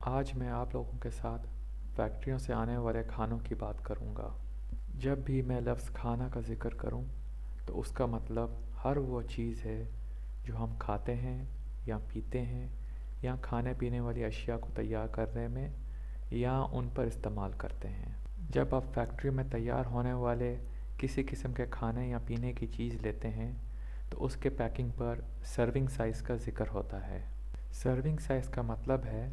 آج میں آپ لوگوں کے ساتھ فیکٹریوں سے آنے والے کھانوں کی بات کروں گا۔ جب بھی میں لفظ کھانا کا ذکر کروں تو اس کا مطلب ہر وہ چیز ہے جو ہم کھاتے ہیں یا پیتے ہیں یا کھانے پینے والی اشیاء کو تیار کرنے میں یا ان پر استعمال کرتے ہیں۔ جب آپ فیکٹری میں تیار ہونے والے کسی قسم کے کھانے یا پینے کی چیز لیتے ہیں تو اس کے پیکنگ پر سرونگ سائز کا ذکر ہوتا ہے۔ سرونگ سائز کا مطلب ہے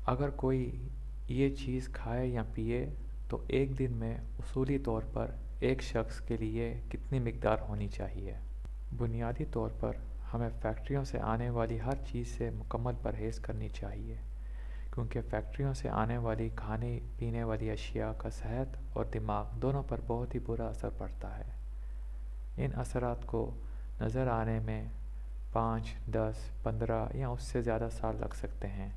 اگر کوئی یہ چیز کھائے یا پیے تو ایک دن میں اصولی طور پر ایک شخص کے لیے کتنی مقدار ہونی چاہیے۔ بنیادی طور پر ہمیں فیکٹریوں سے آنے والی ہر چیز سے مکمل پرہیز کرنی چاہیے، کیونکہ فیکٹریوں سے آنے والی کھانے پینے والی اشیاء کا صحت اور دماغ دونوں پر بہت ہی برا اثر پڑتا ہے۔ ان اثرات کو نظر آنے میں 5، 10، 15 یا اس سے زیادہ سال لگ سکتے ہیں،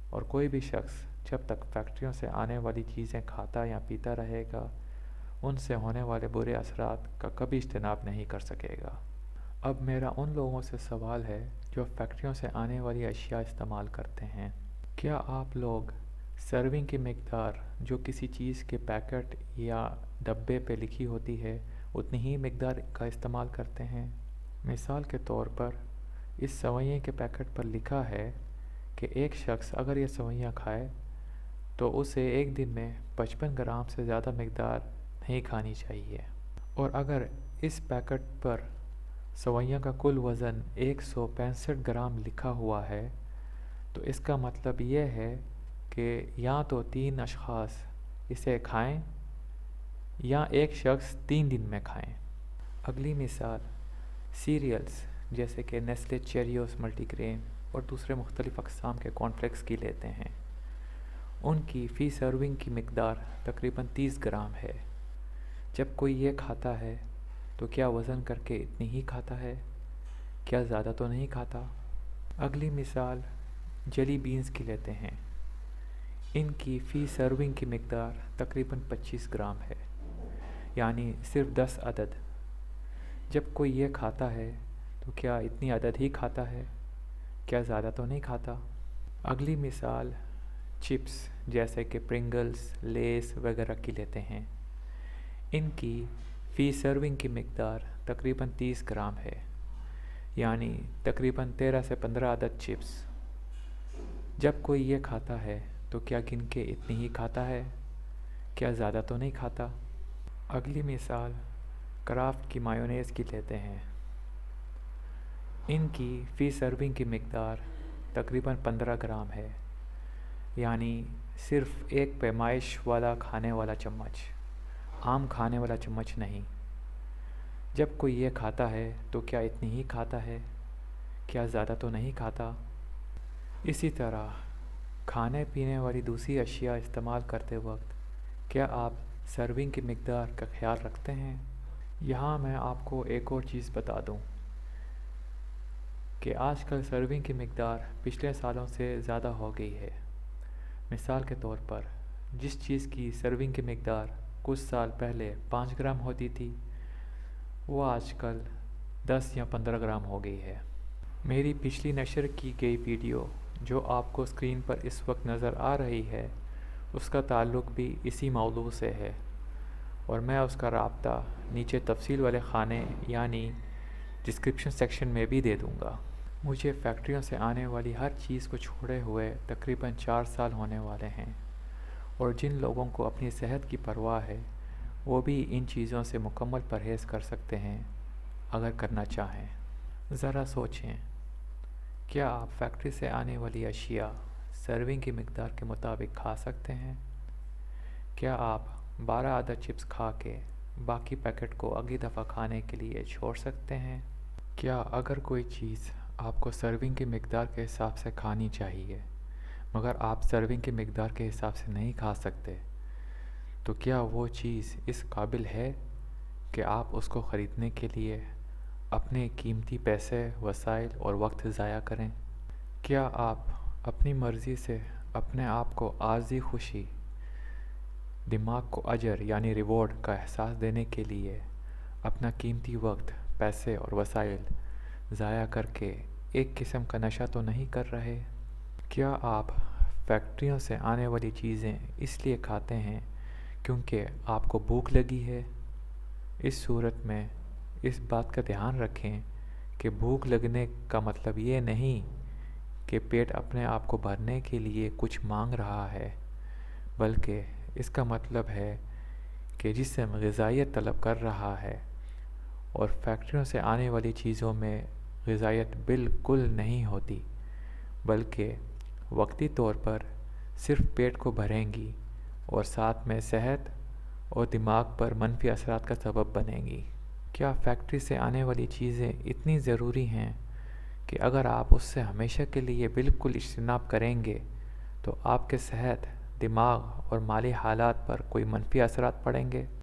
اور کوئی بھی شخص جب تک فیکٹریوں سے آنے والی چیزیں کھاتا یا پیتا رہے گا ان سے ہونے والے برے اثرات کا کبھی اجتناب نہیں کر سکے گا۔ اب میرا ان لوگوں سے سوال ہے جو فیکٹریوں سے آنے والی اشیاء استعمال کرتے ہیں، کیا آپ لوگ سرونگ کی مقدار جو کسی چیز کے پیکٹ یا ڈبے پہ لکھی ہوتی ہے اتنی ہی مقدار کا استعمال کرتے ہیں؟ مثال کے طور پر اس سوئیاں کے پیکٹ پر لکھا ہے کہ ایک شخص اگر یہ سوئیاں کھائے تو اسے ایک دن میں 55 گرام سے زیادہ مقدار نہیں کھانی چاہیے، اور اگر اس پیکٹ پر سوئیاں کا کل وزن 165 گرام لکھا ہوا ہے تو اس کا مطلب یہ ہے کہ یا تو 3 اشخاص اسے کھائیں یا ایک شخص 3 دن میں کھائیں۔ اگلی مثال سیریلز جیسے کہ نیسلے چیریوس ملٹی گرین اور دوسرے مختلف اقسام کے کارن فلیکس کی لیتے ہیں۔ ان کی فی سرونگ کی مقدار تقریباً 30 گرام ہے۔ جب کوئی یہ کھاتا ہے تو کیا وزن کر کے اتنی ہی کھاتا ہے؟ کیا زیادہ تو نہیں کھاتا؟ اگلی مثال جیلی بینز کی لیتے ہیں۔ ان کی فی سرونگ کی مقدار تقریباً 25 گرام ہے، یعنی صرف 10 عدد۔ جب کوئی یہ کھاتا ہے تو کیا اتنی عدد ہی کھاتا ہے؟ کیا زیادہ تو نہیں کھاتا؟ اگلی مثال چپس جیسے کہ پرنگلز، لیس وغیرہ کی لیتے ہیں۔ ان کی فی سرونگ کی مقدار تقریباً 30 گرام ہے، یعنی تقریباً 13 سے 15 عدد چپس۔ جب کوئی یہ کھاتا ہے تو کیا گن کے اتنی ہی کھاتا ہے؟ کیا زیادہ تو نہیں کھاتا؟ اگلی مثال کرافٹ کی مایونیز کی لیتے ہیں۔ ان کی فی سرونگ کی مقدار تقریباً 15 گرام ہے، یعنی صرف ایک پیمائش والا کھانے والا چمچ، عام کھانے والا چمچ نہیں۔ جب کوئی یہ کھاتا ہے تو کیا اتنی ہی کھاتا ہے؟ کیا زیادہ تو نہیں کھاتا؟ اسی طرح کھانے پینے والی دوسری اشیاء استعمال کرتے وقت کیا آپ سرونگ کی مقدار کا خیال رکھتے ہیں؟ یہاں میں آپ کو ایک اور چیز بتا دوں کہ آج کل سرونگ کی مقدار پچھلے سالوں سے زیادہ ہو گئی ہے۔ مثال کے طور پر جس چیز کی سرونگ کی مقدار کچھ سال پہلے 5 گرام ہوتی تھی وہ آج کل 10 یا 15 گرام ہو گئی ہے۔ میری پچھلی نشر کی گئی ویڈیو جو آپ کو اسکرین پر اس وقت نظر آ رہی ہے اس کا تعلق بھی اسی موضوع سے ہے، اور میں اس کا رابطہ نیچے تفصیل والے خانے یعنی ڈسکرپشن سیکشن میں بھی دے دوں گا۔ مجھے فیکٹریوں سے آنے والی ہر چیز کو چھوڑے ہوئے تقریباً 4 سال ہونے والے ہیں، اور جن لوگوں کو اپنی صحت کی پرواہ ہے وہ بھی ان چیزوں سے مکمل پرہیز کر سکتے ہیں اگر کرنا چاہیں۔ ذرا سوچیں، کیا آپ فیکٹری سے آنے والی اشیاء سرونگ کی مقدار کے مطابق کھا سکتے ہیں؟ کیا آپ 12 عدد چپس کھا کے باقی پیکٹ کو اگلی دفعہ کھانے کے لیے چھوڑ سکتے ہیں؟ کیا اگر کوئی چیز آپ کو سرونگ کی مقدار کے حساب سے کھانی چاہیے مگر آپ سرونگ کی مقدار کے حساب سے نہیں کھا سکتے تو کیا وہ چیز اس قابل ہے کہ آپ اس کو خریدنے کے لیے اپنے قیمتی پیسے، وسائل اور وقت ضائع کریں؟ کیا آپ اپنی مرضی سے اپنے آپ کو عارضی خوشی، دماغ کو اجر یعنی ریوارڈ کا احساس دینے کے لیے اپنا قیمتی وقت، پیسے اور وسائل ضائع کر کے ایک قسم کا نشہ تو نہیں کر رہے؟ کیا آپ فیکٹریوں سے آنے والی چیزیں اس لیے کھاتے ہیں کیونکہ آپ کو بھوک لگی ہے۔ اس صورت میں اس بات کا دھیان رکھیں کہ بھوک لگنے کا مطلب یہ نہیں کہ پیٹ اپنے آپ کو بھرنے کے لیے کچھ مانگ رہا ہے، بلکہ اس کا مطلب ہے کہ جسم غذائیت طلب کر رہا ہے، اور فیکٹریوں سے آنے والی چیزوں میں غذائیت بالکل نہیں ہوتی، بلکہ وقتی طور پر صرف پیٹ کو بھریں گی اور ساتھ میں صحت اور دماغ پر منفی اثرات کا سبب بنیں گی۔ کیا فیکٹری سے آنے والی چیزیں اتنی ضروری ہیں کہ اگر آپ اس سے ہمیشہ کے لیے بالکل اجتناب کریں گے تو آپ کے صحت، دماغ اور مالی حالات پر کوئی منفی اثرات پڑیں گے؟